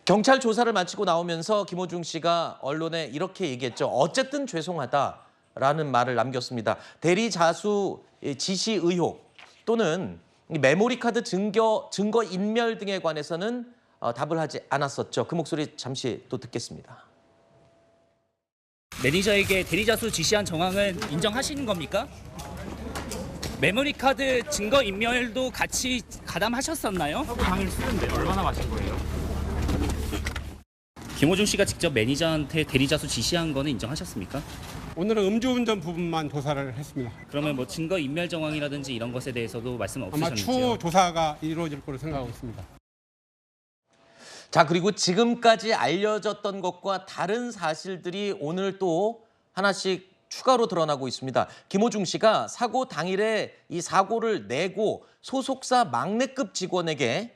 경찰 조사를 마치고 나오면서 김호중 씨가 언론에 이렇게 얘기했죠. 어쨌든 죄송하다라는 말을 남겼습니다. 대리 자수 지시 의혹 또는 메모리 카드 증거 인멸 등에 관해서는 답을 하지 않았었죠. 그 목소리 잠시 또 듣겠습니다. 매니저에게 대리 자수 지시한 정황은 인정하시는 겁니까? 메모리 카드 증거 인멸도 같이 가담하셨었나요? 하고 당일 쓰는데 얼마나 마신 거예요? 김호중 씨가 직접 매니저한테 대리 자수 지시한 거는 인정하셨습니까? 오늘은 음주운전 부분만 조사를 했습니다. 그러면 뭐 증거 인멸 정황이라든지 이런 것에 대해서도 말씀 아마 없으셨는지요? 추후 조사가 이루어질 거로 생각하고 있습니다. 자, 그리고 지금까지 알려졌던 것과 다른 사실들이 오늘 또 하나씩 추가로 드러나고 있습니다. 김호중 씨가 사고 당일에 이 사고를 내고 소속사 막내급 직원에게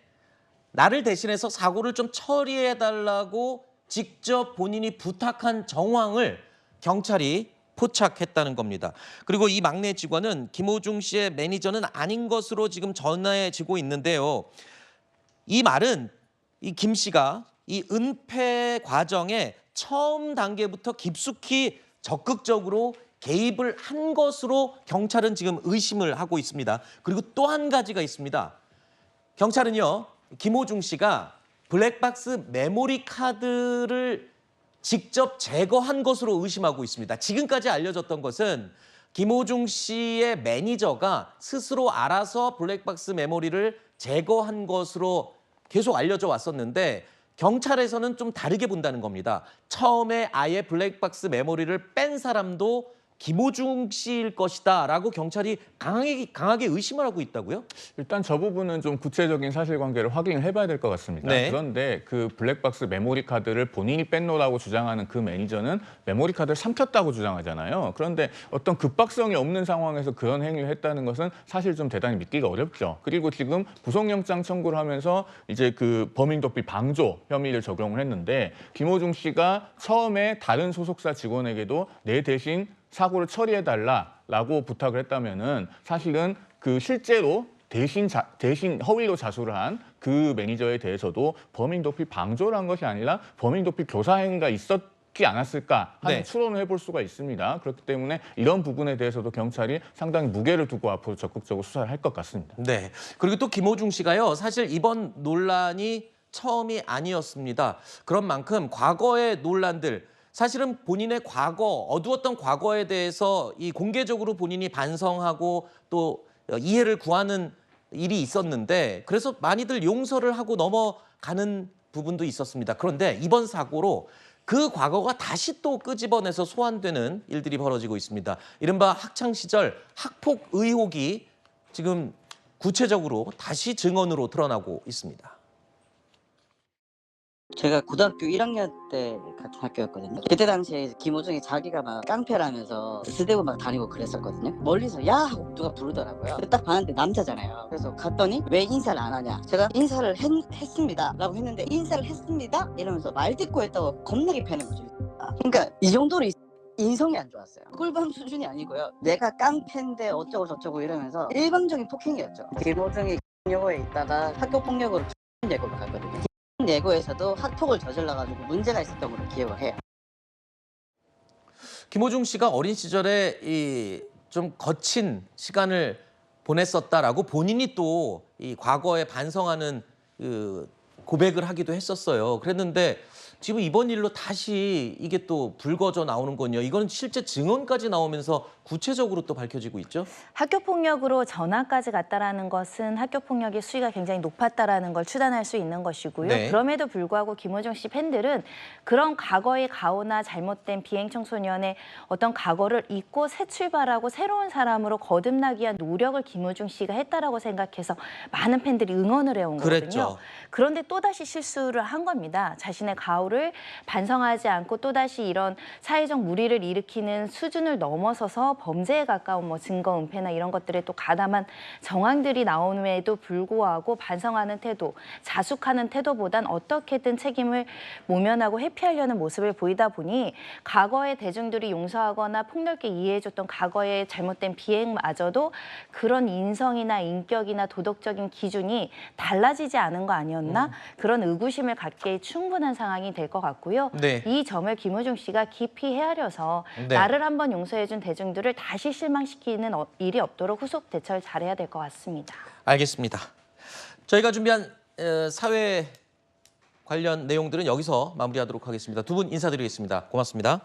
나를 대신해서 사고를 좀 처리해달라고 직접 본인이 부탁한 정황을 경찰이 포착했다는 겁니다. 그리고 이 막내 직원은 김호중 씨의 매니저는 아닌 것으로 지금 전해지고 있는데요. 이 말은 이 김 씨가 이 은폐 과정에 처음 단계부터 깊숙이 적극적으로 개입을 한 것으로 경찰은 지금 의심을 하고 있습니다. 그리고 또 한 가지가 있습니다. 경찰은요, 김호중 씨가 블랙박스 메모리 카드를 직접 제거한 것으로 의심하고 있습니다. 지금까지 알려졌던 것은 김호중 씨의 매니저가 스스로 알아서 블랙박스 메모리를 제거한 것으로 계속 알려져 왔었는데 경찰에서는 좀 다르게 본다는 겁니다. 처음에 아예 블랙박스 메모리를 뺀 사람도 김호중 씨일 것이다라고 경찰이 강하게 의심을 하고 있다고요? 일단 저 부분은 좀 구체적인 사실관계를 확인을 해봐야 될 것 같습니다. 네. 그런데 그 블랙박스 메모리 카드를 본인이 뺐노라고 주장하는 그 매니저는 메모리 카드를 삼켰다고 주장하잖아요. 그런데 어떤 급박성이 없는 상황에서 그런 행위를 했다는 것은 사실 좀 대단히 믿기가 어렵죠. 그리고 지금 구속영장 청구를 하면서 이제 그 범행도피 방조 혐의를 적용을 했는데 김호중 씨가 처음에 다른 소속사 직원에게도 내 대신 사고를 처리해달라고 부탁을 했다면은 사실은 그 실제로 대신 허위로 자수를 한 그 매니저에 대해서도 범행도피 방조를 한 것이 아니라 범행도피 교사 행위가 있었지 않았을까 하는 추론을 해볼 수가 있습니다. 그렇기 때문에 이런 부분에 대해서도 경찰이 상당히 무게를 두고 앞으로 적극적으로 수사를 할 것 같습니다. 네. 그리고 또 김호중 씨가요, 사실 이번 논란이 처음이 아니었습니다. 그런 만큼 과거의 논란들, 사실은 본인의 과거, 어두웠던 과거에 대해서 이 공개적으로 본인이 반성하고 또 이해를 구하는 일이 있었는데 그래서 많이들 용서를 하고 넘어가는 부분도 있었습니다. 그런데 이번 사고로 그 과거가 다시 또 끄집어내서 소환되는 일들이 벌어지고 있습니다. 이른바 학창시절 학폭 의혹이 지금 구체적으로 다시 증언으로 드러나고 있습니다. 제가 고등학교 1학년 때 같은 학교였거든요. 그때 당시에 김호중이 자기가 막 깡패라면서 스대고 막 다니고 그랬었거든요. 멀리서 야 하고 누가 부르더라고요. 딱 봤는데 남자잖아요. 그래서 갔더니 왜 인사를 안 하냐. 제가 인사를 했습니다 라고 했는데 인사를 했습니다 이러면서 말대꾸 했다고 겁나게 패는 거죠. 그러니까 이 정도로 인성이 안 좋았어요. 꿀밤 수준이 아니고요. 내가 깡패인데 어쩌고 저쩌고 이러면서 일방적인 폭행이었죠. 김호중이 예고에 있다가 학교폭력으로 예고로 갔거든요. 예고에서도 학폭을 저질러가지고 문제가 있었던 걸로 기억을 해요. 김호중 씨가 어린 시절에 이 좀 거친 시간을 보냈었다라고 본인이 또 이 과거에 반성하는 그 고백을 하기도 했었어요. 그랬는데 지금 이번 일로 다시 이게 또 불거져 나오는군요. 이건 실제 증언까지 나오면서 구체적으로 또 밝혀지고 있죠. 학교폭력으로 전학까지 갔다라는 것은 학교폭력의 수위가 굉장히 높았다라는 걸 추단할 수 있는 것이고요. 네. 그럼에도 불구하고 김호중 씨 팬들은 그런 과거의 가오나 잘못된 비행 청소년의 어떤 과거를 잊고 새 출발하고 새로운 사람으로 거듭나기 위한 노력을 김호중 씨가 했다라고 생각해서 많은 팬들이 응원을 해온 그랬죠. 거거든요. 그런데 또다시 실수를 한 겁니다. 자신의 가오를 거를 반성하지 않고 또다시 이런 사회적 물의를 일으키는 수준을 넘어서서 범죄에 가까운 뭐 증거 은폐나 이런 것들에 또 가담한 정황들이 나옴에도 불구하고 반성하는 태도, 자숙하는 태도보단 어떻게든 책임을 모면하고 회피하려는 모습을 보이다 보니 과거의 대중들이 용서하거나 폭넓게 이해해줬던 과거의 잘못된 비행마저도 그런 인성이나 인격이나 도덕적인 기준이 달라지지 않은 거 아니었나? 그런 의구심을 갖기에 충분한 상황이 될 것 같고요. 네. 이 점을 김호중 씨가 깊이 헤아려서 네. 나를 한번 용서해준 대중들을 다시 실망시키는 일이 없도록 후속 대처를 잘해야 될 것 같습니다. 알겠습니다. 저희가 준비한 사회 관련 내용들은 여기서 마무리하도록 하겠습니다. 두 분 인사드리겠습니다. 고맙습니다.